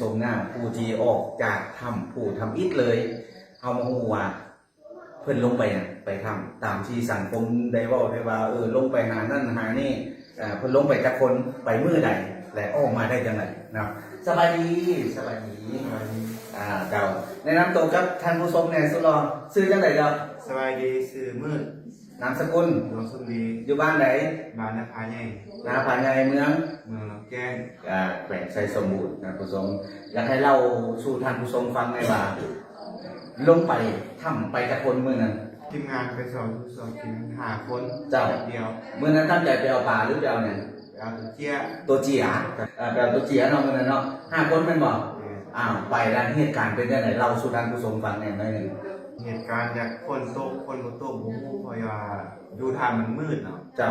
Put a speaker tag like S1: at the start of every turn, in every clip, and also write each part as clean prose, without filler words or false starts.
S1: สมงามผู้ที่ออกจากถ้ำผู้ทำอิฐเลยเอามาฮู้ว่าเพิ่นลงไปไปทำตามที่สังคมได้เว้าได้ว่าลงไปหานั่นหานี่เพิ่นลงไปจักคนไปมื้อใดและออกมาได้จังไดนะครับสบายดีสบายดีเจ้าแนะนำตัวกับท่านผู้ชมแหน่สุดหล่อชื่อจังได๋ครับ
S2: สบายดีสื่อมืด
S1: นามสกุล
S2: ดวงสุรี
S1: อยู่บ้านไหน
S2: บ้านนาคาใหญ่
S1: นาผาใหญ่เมือง
S2: แก้ง
S1: แขวงไชยสมบูรณ์นะผู้ชมอยากให้เล่าสู่ท่านผู้ชมฟังในว่าลงไปถ้ำไปจักคนมื้อนั้น
S2: ทีมงานไปสอนทีมหาคน
S1: เจ้า
S2: เดียว
S1: มื้อนั้นตั้งใจไปเอาปลาหรือไปเอาเนี่ย
S2: เอาเจี๊ย
S1: ตัวเจี๋ยไปเอาตัวเจี๋ยเนาะมื้อนั้นเนาะ5คนแม่นบ่ไปแล้วเหตุการณ์เป็นจังได๋เล่าสู่ท่านผู้ชมฟังแหน่หน่อยนึง
S2: เหตุการณ์จากคนโตคนบ่โตบ่ฮู้เพราะว่าอยู่ทางมันมืดเนาะ
S1: เจ้า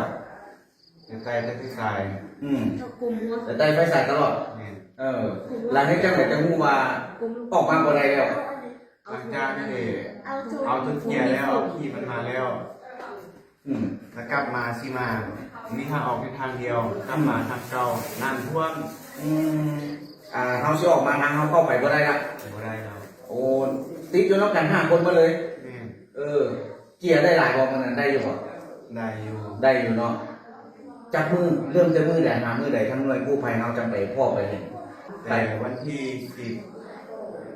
S2: ใจแต่ที่สาย
S1: แต่ใจไฟใส่ตลอดหลังจากนั้นจะฮู้ว่าออกมาบ่ได้แล้ว
S2: หลังจากที่เอาตัวเจี๋ยแล้วเอาขี่มันมาแล้วแล้วกลับมาสิมามีทางออกแค่ทางเดียวกลับมาทางเก่าน้ำท่วม
S1: เฮาสิออกมาทางเฮาเข้าไปบ่ได้ละ
S2: บ่ได้แล้ว
S1: โอ้ติดอยู่นำกัน5คนมาเลยเจี๋ยได้หลายบ่มื้อนั้นได้อยู่บ่
S2: ได้
S1: อยู่เนาะจักมือเริ่มจะมือใดหามือใดทั้งหน่วยกู้ภัยเฮาจำไปพ่อไปเห็น
S2: ไปวันที่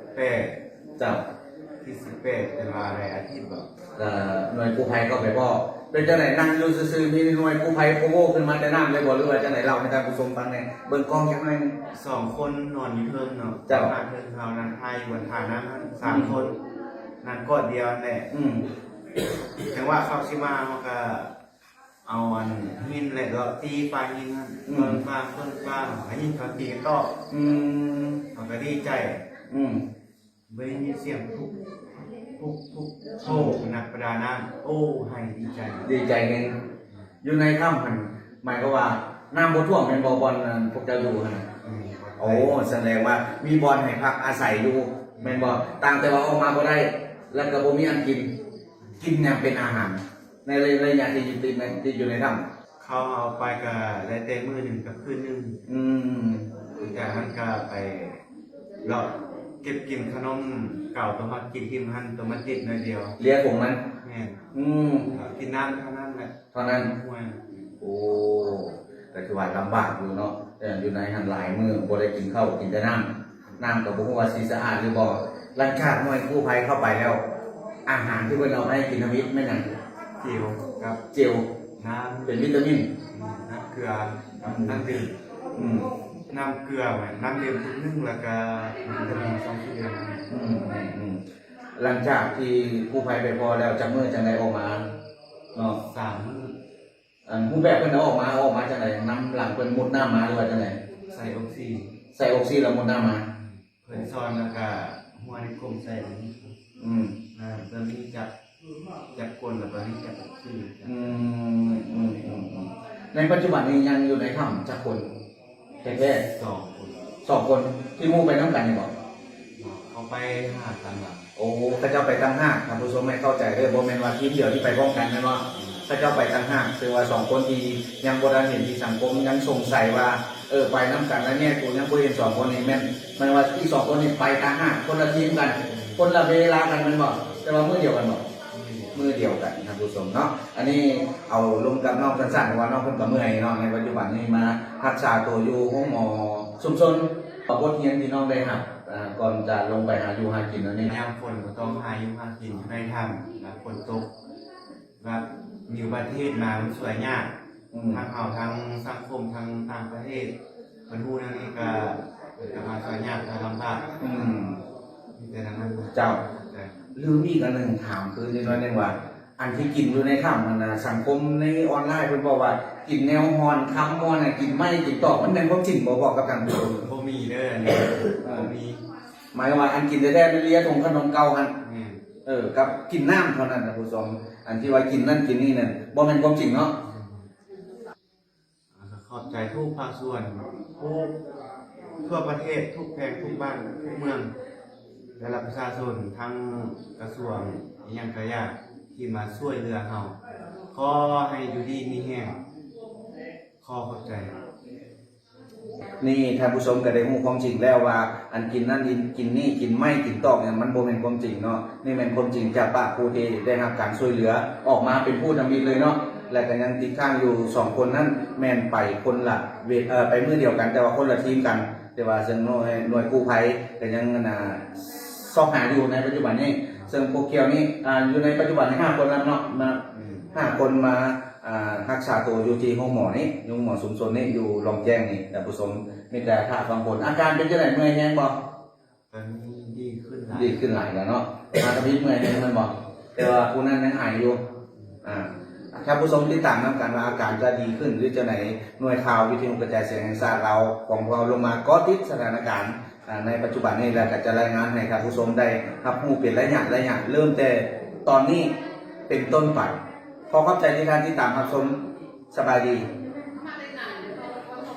S2: 18
S1: เจ้า
S2: ที่18เป็นว่าอะไรอาทิตย์บ่
S1: หน่วยกู้ภัยก็ไปพ่อเป็นจังได๋นั่งอยู่ซื่อๆมีหน่วยกู้ภัยโผล่ขึ้นมาแต่น้ำเลยบ่หรือว่าจังได๋เล่าให้ท่านผู้ชมฟังแหน่เบิ่งกล้องจักหน่อย
S2: 2คนนอนอยู่เทิงเนาะ
S1: เจ้า
S2: เทิงเฮานั่งไทยบนทางนั้น3คนนั่นกอดเดียวแหละจังว่าเข้าสิมาเฮาก็เอาอันหินแล้วก็ตีปลาหินเพิ่นปลาอันนี้ก็ตีต่อมันก็ดีใจบ่ได้ยินเสียงทุกโอ้นักประดาน้ำโอ้ให้ดี
S1: ใจเงินอยู่ในถ้ำหั่นหมายก็ว่าน้ำบ่ท่วมเป็นบ่บอนพวกเจ้าอยู่หั่นโอ้แสดงว่ามีบ่อนให้พักอาศัยอยู่แม่นบ่ต่างแต่ว่าออกมาบ่ได้แล้วก็บ่มีอันกินยังเป็นอาหารในระยะที่อยู่ในถ้
S2: ำเขาเอาไปก็ได้แต่มื้อนึงกับคืนนึงจากนั้นก็ไปเลาะเก็บกินขนมเก่าตัวฮอดกินที่มันตัวมันติดหน่อยเดียว
S1: เลี้ยงของมัน
S2: แม่กินน้ำเท่านั้นแหละ
S1: โอ้แต่คือว่าลำบากอยู่เนาะอยู่ในหันหลายมื้อบ่ได้กินข้าวกินแต่น้ำก็บ่ฮู้ว่าสิสะอาดหรือบ่หลังจากหน่วยกู้ภัยเข้าไปแล้วอาหารที่เพิ่นเอาให้กินวิตแม่นหยัง
S2: เจียวครับ
S1: เจล
S2: น้ำ
S1: เป็นวิตามิน
S2: น้ำเกลือน้ำดื่มน้ำเกลือไว้น้ำดื่มทุกนึงแล้วก็วิตามิน2 เดือน
S1: หลังจากที่กู้ภัยไปพอแล้วจักมื้อจังได๋ออกมาเนาะ
S2: 3 มื้อ
S1: ผู้แบบเพิ่นเอาออกมาจังได๋น้ำหลังเพิ่นมุดน้ำมาหรือว่าจังได๋
S2: ใส่ออก
S1: ซิแล้วมุดน้ำมา
S2: เพิ่นสอนแล้วก็หัวในกลมใส่เพิ่นมีจับคนแล้วก็มีจับชื่อ
S1: ในปัจจุบันนี้ยังอยู่ในถ้ำจักคนแค่2 คนที่มู่ไปนำกันนี่บ่
S2: เอาไป5 กันล่ะ
S1: โอ้เขาเจ้าไปตั้ง5ท่านผู้ชมไม่เข้าใจเด้อบ่แม่นว่าทีมเดียวที่ไปพร้อมกันแม่นบ่เขาเจ้าไปตั้ง5คือว่า2 คนที่ยังบ่ได้เห็นที่สังคมยังสงสัยว่าไปนำกันแล้วเนี่ยกูยังบ่เห็น2 คนนี้แม่นว่าที่2 คนนี้ไปตั้ง5คนละทีมกันคนละเวลากันแม่นบ่แต่ว่ามื้อเดียวกันบ่มือเดียวกันท่านผู้ชมเนาะอันนี้เอาลงกับน้องสั้นๆเพราะว่าน้องเพิ่นก็เมื่อยเนาะในปัจจุบันนี้มารักษาตัวอยู่ห้องหมอชุมชนบทเรียนที่น้องได้รับก่อนจะลงไปหาอยู่หากินแล้วนี่
S2: ยามฝนก็ต้องหาอยู่หากินในถ้ำฝนตกว่ามีประเทศมาสวยยากทางเฮาทางสังคมทางต่างประเทศเพิ่นฮู้นั่นนี่ก็มาสวยยากลำบากมีแต่นั้น
S1: เจ้าลืมอีกอันนึงถามคือนิดหน่อยนึงว่าอันที่กินอยู่ในถ้ำมันสังคมในออนไลน์เพิ่นบอกว่ากินแนวฮอนคำมอนกินไม่กินตอกมันเป็นความจริงบ่บอกกับท่านผู้ชม
S2: บ่มีเด้อนี่บ่มี
S1: หมายว่าอันกินแท้ๆเลียทงขนมเก่าหั่นกับกินน้ำเท่านั้นนะผู้ชมอันที่ว่ากินนั่นกินนี่นั่นบ่แม่นความจริงเนาะ
S2: ขอบใจทุกภาคส่วนทั่วประเทศทุกแห่งทุกบ้านทุกเมืองและประชาชนทั้งกระทรวงยังกระยาที่มาช่วยเหลือเราขอให้อยู่ดีมีแห้งขอขอบใจ
S1: นี่ท่านผู้ชมก็ได้รู้ความจริงแล้วว่าอันกินนั่นกินนี่กินไม่กินตอกเนี่ยมันโบเป็นความจริงเนาะนี่เป็นความจริงจากปากผู้ที่ได้รับการช่วยเหลือออกมาเป็นผู้นำบินเลยเนาะและก็ยังติดข้างอยู่2คนนั้นแมนไปคนละไปมือเดียวกันแต่ว่าคนละทีมกันแต่ว่าซึ่งหน่วยกู้ภัยก็ยังสอบหาอยู่ในปัจจุบันนี้ซึ่งพวกเกี่ยวนี่อยู่ในปัจจุบัน5คนแล้วเนาะมา5คนมารักษาตัวอยู่ที่ห้องหมอนี่ห้องหมอชุมชนนี่อยู่รองแจ้งนี่แต่ผู้ชมมีแต่ถ้าฟังผลอาการเป็นจังได๋เมื่อยแฮงบ่
S2: ตอนนี้ดีขึ้นหลาย
S1: ดีขึ้นหลายแล้วเนาะมากระพริบเมื่อยแฮงมันบ่แต่ว่าผู้นั้นยังหายอยู่ถ้าผู้ชมติดตามนำกันว่าอาการจะดีขึ้นหรือจะไหนหน่วยข่าววิทยุกระจายเสียงแห่งชาติเราของเราลงมาก็ติดสถานการณ์ในปัจจุบันนี้แล้วก็จะรายงานให้ครับผู้ชมได้รับรู้เป็นระยะเริ่มแต่ตอนนี้เป็นต้นไปขอขอบใจที่ท่านที่ตามรับชมสบายดี